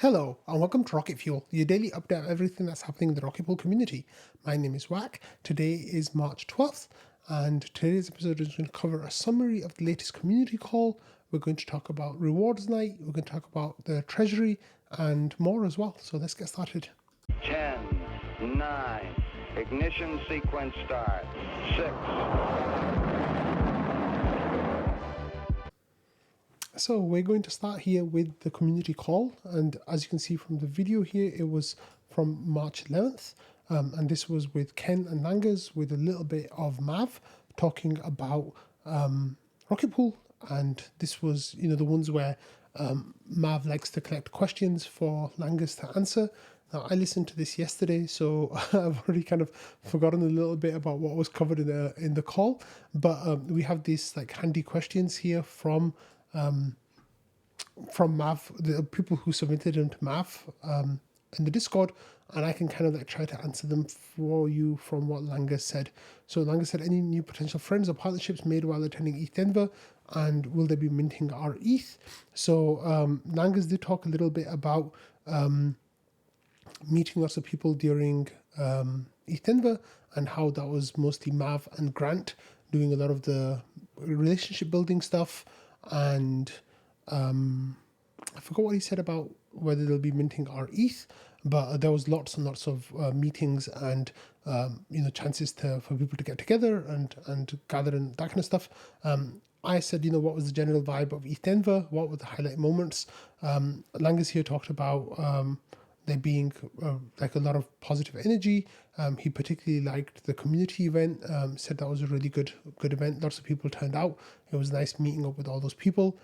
Hello, and welcome to Rocket Fuel, your daily update of everything that's happening in the Rocket Pool community. My name is Wack. Today is March 12th, and today's episode is going to cover a summary of the latest community call. We're going to talk about rewards night, we're going to talk about the treasury, and more as well. So let's get started. 10, 9, ignition sequence start, 6. So we're going to start here with the community call, and as you can see from the video here, it was from March 11th, and this was with Ken and Langas with a little bit of Mav talking about Rocket Pool, and this was the ones where Mav likes to collect questions for Langas to answer. Now, I listened to this yesterday, so I've already kind of forgotten a little bit about what was covered in the call, but we have these like handy questions here from Mav, the people who submitted them to Mav in the Discord, and I can kind of like try to answer them for you from what Langas said. So Langas said, any new potential friends or partnerships made while attending ETH Denver, and will they be minting our ETH? So Langas did talk a little bit about meeting lots of people during ETH Denver, and how that was mostly Mav and Grant doing a lot of the relationship building stuff, and I forgot what he said about whether they'll be minting our ETH, but there was lots and lots of meetings and chances for people to get together and gather and that kind of stuff. I said, what was the general vibe of ETH Denver? What were the highlight moments? Langas here talked about there being like a lot of positive energy. He particularly liked the community event. Said that was a really good event. Lots of people turned out. It was nice meeting up with all those people.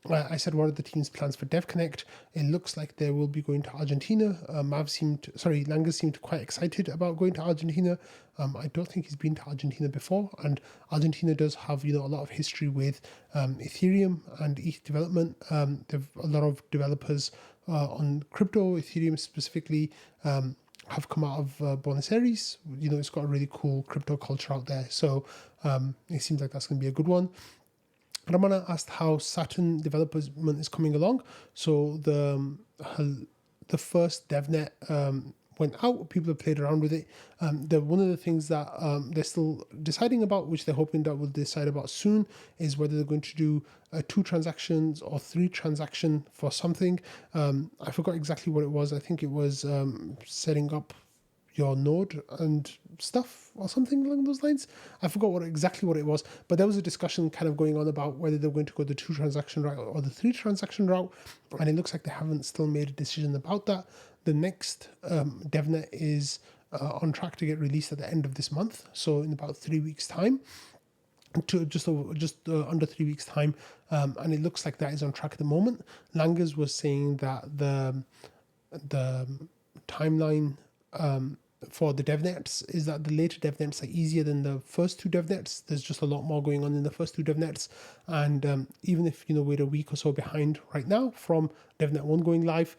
I said, what are the team's plans for DevConnect? It looks like they will be going to Argentina. Langas seemed quite excited about going to Argentina. I don't think he's been to Argentina before, and Argentina does have a lot of history with Ethereum and ETH development. They've a lot of developers on crypto, Ethereum specifically, have come out of Buenos Aires. It's got a really cool crypto culture out there, so it seems like that's going to be a good one. Ramana asked how Saturn development is coming along. So the first DevNet went out. People have played around with it. One of the things that they're still deciding about, which they're hoping that we'll decide about soon, is whether they're going to do 2 transactions or 3 transaction for something. I forgot exactly what it was. I think it was setting up your node and stuff or something along those lines. I forgot exactly what it was, but there was a discussion kind of going on about whether they're going to go the 2 transaction route or the 3 transaction route, and it looks like they haven't still made a decision about that. The next DevNet is on track to get released at the end of this month, so in about 3 weeks' time. To just under 3 weeks' time, and it looks like that is on track at the moment. Langas was saying that the timeline for the DevNets is that the later DevNets are easier than the first 2 DevNets. There's just a lot more going on in the first 2 DevNets, and even if we're a week or so behind right now from DevNet 1 going live,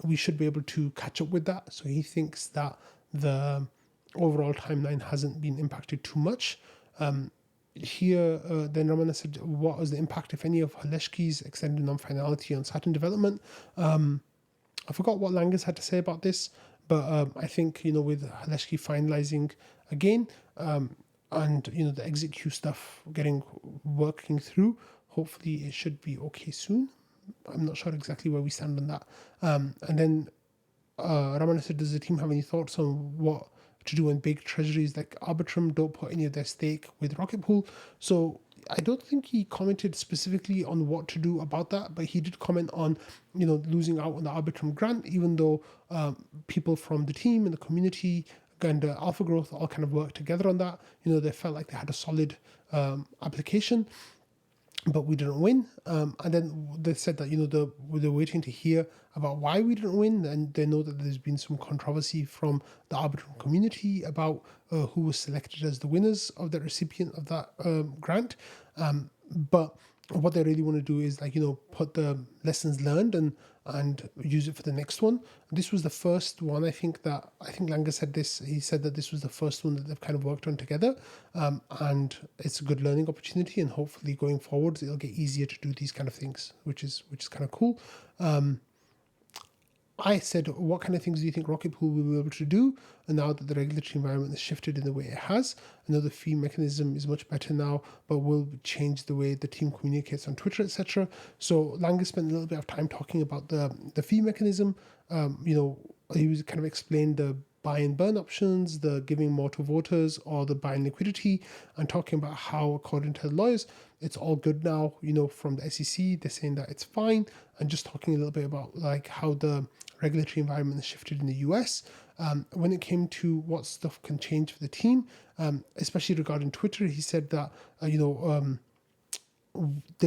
we should be able to catch up with that. So he thinks that the overall timeline hasn't been impacted too much. Then Ramana said, what was the impact, if any, of Haleshki's extended non-finality on Saturn development? I forgot what Langas had to say about this, but I think, with Haleshki finalizing again, and, the exit queue stuff working through, hopefully it should be okay soon. I'm not sure exactly where we stand on that. And then Ramana said, does the team have any thoughts on what to do when big treasuries like Arbitrum don't put any of their stake with Rocket Pool? So I don't think he commented specifically on what to do about that, but he did comment on, losing out on the Arbitrum grant, even though people from the team and the community and Alpha Growth all kind of worked together on that. They felt like they had a solid application, but we didn't win. And then they said that, they're waiting to hear about why we didn't win. And they know that there's been some controversy from the Arbitrum community about who was selected as the winners of the recipient of that grant. But what they really want to do is put the lessons learned and use it for the next one. This was the first one. I think Langas said this. He said that this was the first one that they've kind of worked on together, and it's a good learning opportunity. And hopefully, going forward, it'll get easier to do these kind of things, which is kind of cool. I said, what kind of things do you think Rocket Pool will be able to do? And now that the regulatory environment has shifted in the way it has, I know the fee mechanism is much better now, but will change the way the team communicates on Twitter, etc. So Langer spent a little bit of time talking about the fee mechanism. He was kind of explained the buy and burn options, the giving more to voters, or the buying liquidity, and talking about how, according to the lawyers, it's all good now. From the SEC, they're saying that it's fine, and just talking a little bit about like how the regulatory environment has shifted in the US. When it came to what stuff can change for the team, especially regarding Twitter, he said that the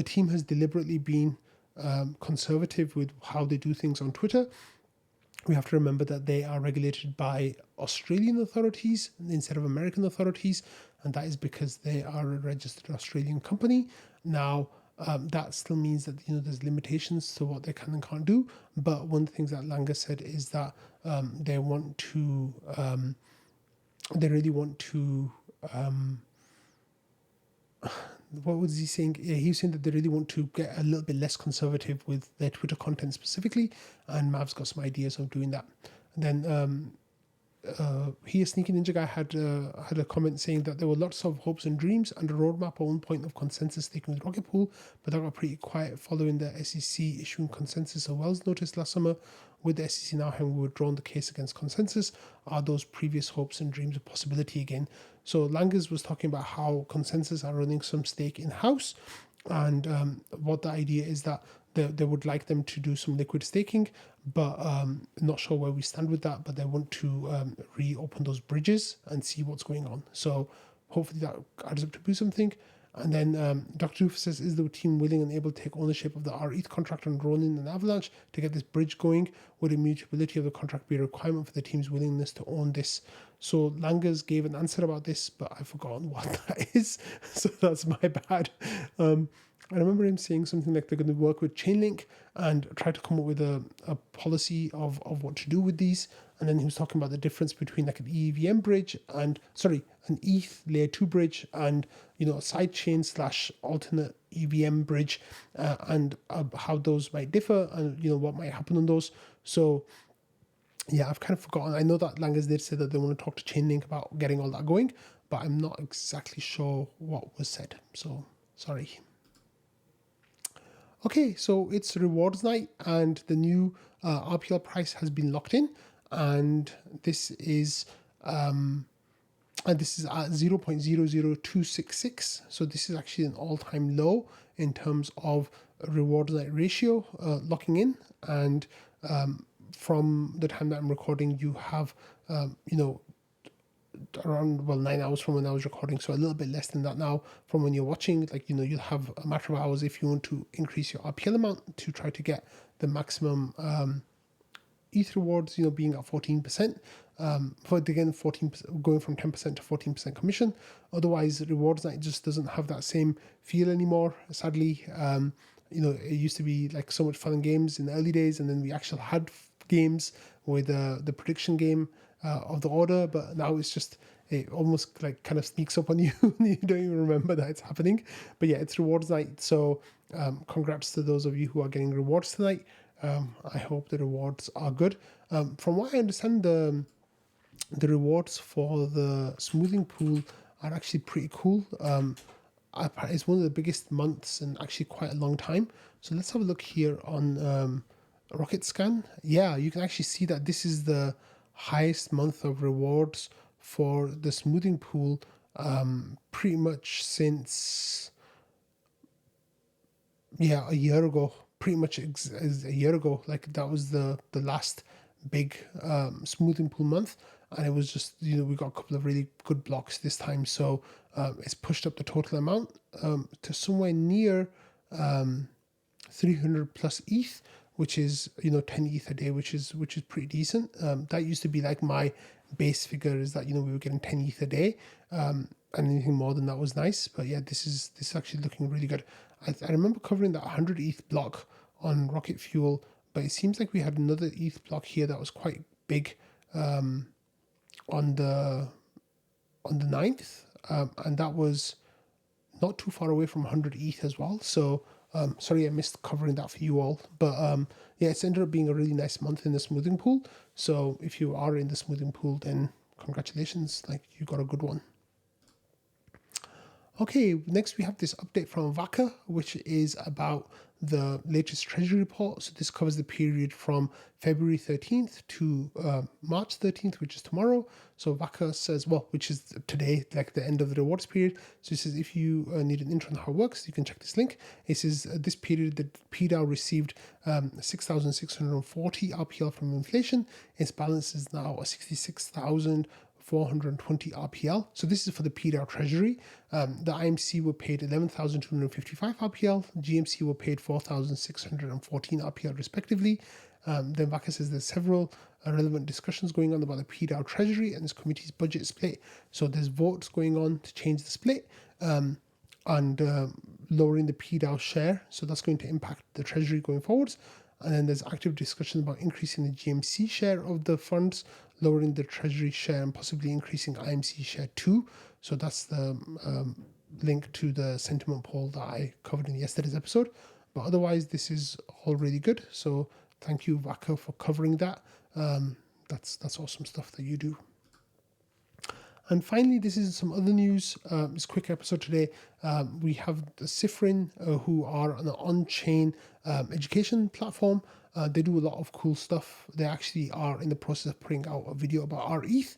team has deliberately been conservative with how they do things on Twitter. We have to remember that they are regulated by Australian authorities instead of American authorities, and that is because they are a registered Australian company. Now, that still means that there's limitations to what they can and can't do. But one of the things that Langer said is that they want to, they really want to. What was he saying? Yeah, he was saying that they really want to get a little bit less conservative with their Twitter content specifically, and Mav's got some ideas of doing that. And then here, Sneaky Ninja Guy had a comment saying that there were lots of hopes and dreams and a roadmap at one point of consensus taken with Rocket Pool, but that got pretty quiet following the SEC issuing consensus of Wells notice last summer. With the SEC now having withdrawn the case against consensus, are those previous hopes and dreams a possibility again? So Langers was talking about how consensus are running some stake in house, and what the idea is that they would like them to do some liquid staking, but not sure where we stand with that. But they want to reopen those bridges and see what's going on. So hopefully that adds up to do something. And then Dr. Rufus says, is the team willing and able to take ownership of the RETH contract on Ronin and Avalanche to get this bridge going? Would immutability of the contract be a requirement for the team's willingness to own this? So Langers gave an answer about this, but I've forgotten what that is. So that's my bad. I remember him saying something like they're going to work with Chainlink and try to come up with a policy of what to do with these. And then he was talking about the difference between like an EVM bridge and, an ETH layer 2 bridge and, a sidechain / alternate EVM bridge and how those might differ and, what might happen on those. So, yeah, I've kind of forgotten. I know that Langers did say that they want to talk to Chainlink about getting all that going, but I'm not exactly sure what was said. So, sorry. Okay, so it's rewards night and the new RPL price has been locked in, and this is at 0.00266. So this is actually an all-time low in terms of rewards night ratio locking in, and from the time that I'm recording, you have around 9 hours from when I was recording, so a little bit less than that now from when you're watching. You'll have a matter of hours if you want to increase your RPL amount to try to get the maximum ETH rewards, being at 14%. But again, 14% going from 10% to 14% commission. Otherwise, rewards night just doesn't have that same feel anymore. Sadly, it used to be like so much fun and games in the early days, and then we actually had games with the prediction game of the order, but now it's just it almost like kind of sneaks up on you and you don't even remember that it's happening. But yeah, it's rewards night, so congrats to those of you who are getting rewards tonight. I hope the rewards are good. From what I understand, the rewards for the smoothing pool are actually pretty cool. It's one of the biggest months in actually quite a long time. So let's have a look here on Rocket Scan. Yeah, you can actually see that this is the highest month of rewards for the smoothing pool pretty much since a year ago. Pretty much a year ago. Like that was the last big smoothing pool month, and it was just we got a couple of really good blocks this time, so it's pushed up the total amount to somewhere near 300 plus ETH, which is 10 ETH a day, which is pretty decent. That used to be like my base figure, is that we were getting 10 ETH a day, and anything more than that was nice. But yeah, this is actually looking really good. I remember covering that 100 ETH block on Rocket Fuel, but it seems like we had another ETH block here that was quite big on the 9th, and that was not too far away from 100 ETH as well. So Sorry, I missed covering that for you all. But yeah, it's ended up being a really nice month in the smoothing pool. So if you are in the smoothing pool, then congratulations, like you got a good one. Okay, next we have this update from Vaca, which is about the latest Treasury report. So this covers the period from February 13th to March 13th, which is tomorrow. So Vaca says, well, which is today, like the end of the rewards period. So it says if you need an intro on how it works, you can check this link. It says this period that pDAO received 6,640 RPL from inflation. Its balance is now 66,420 RPL. So this is for the pDAO treasury. The IMC were paid 11,255 RPL. GMC were paid 4,614 RPL respectively. Then Vaca says there's several relevant discussions going on about the pDAO treasury and this committee's budget split. So there's votes going on to change the split and lowering the pDAO share. So that's going to impact the treasury going forwards. And then there's active discussions about increasing the GMC share of the funds, lowering the treasury share, and possibly increasing IMC share too. So that's the link to the sentiment poll that I covered in yesterday's episode. But otherwise, this is all really good. So thank you, Vaca, for covering that. That's awesome stuff that you do. And finally, this is some other news. It's a quick episode today. We have the Cyfrin, who are an on-chain education platform. They do a lot of cool stuff. They actually are in the process of putting out a video about our ETH,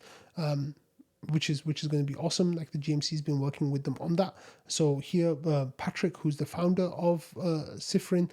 which is going to be awesome. Like the GMC's been working with them on that. So here, Patrick, who's the founder of Cyfrin,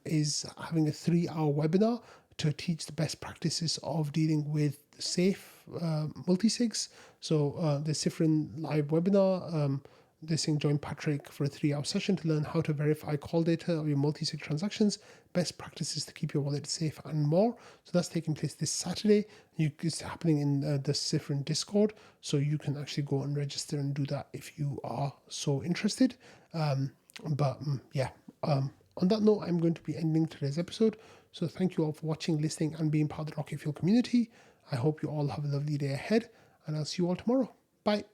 is having a 3-hour webinar to teach the best practices of dealing with safe multisigs. So the Cyfrin live webinar, they're saying join Patrick for a 3-hour session to learn how to verify call data of your multisig transactions, best practices to keep your wallet safe, and more. So that's taking place this Saturday. It's happening in the Cyfrin Discord, so you can actually go and register and do that if you are so interested. On that note, I'm going to be ending today's episode. So thank you all for watching, listening, and being part of the Rocket Fuel community. I hope you all have a lovely day ahead, and I'll see you all tomorrow. Bye.